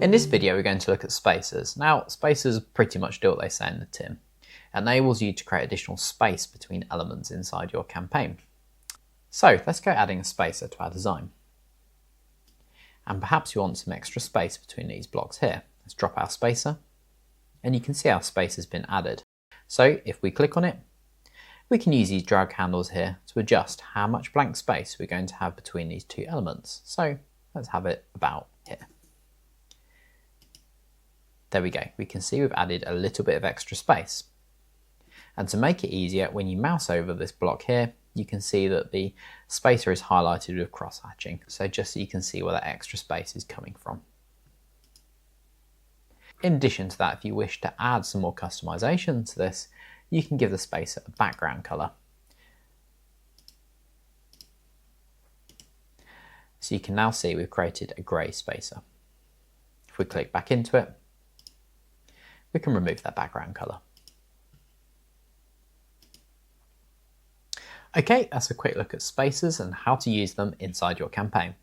In this video, we're going to look at spacers. Now, spacers pretty much do what they say in the tin. It enables you to create additional space between elements inside your campaign. So let's go adding a spacer to our design. And perhaps you want some extra space between these blocks here. Let's drop our spacer, and you can see our space has been added. So if we click on it, we can use these drag handles here to adjust how much blank space we're going to have between these two elements. So let's have it about here. There we go. We can see we've added a little bit of extra space. And to make it easier, when you mouse over this block here, you can see that the spacer is highlighted with cross-hatching. So just so you can see where that extra space is coming from. In addition to that, if you wish to add some more customization to this, you can give the spacer a background color. So you can now see we've created a grey spacer. If we click back into it, we can remove that background color. Okay, that's a quick look at spacers and how to use them inside your campaign.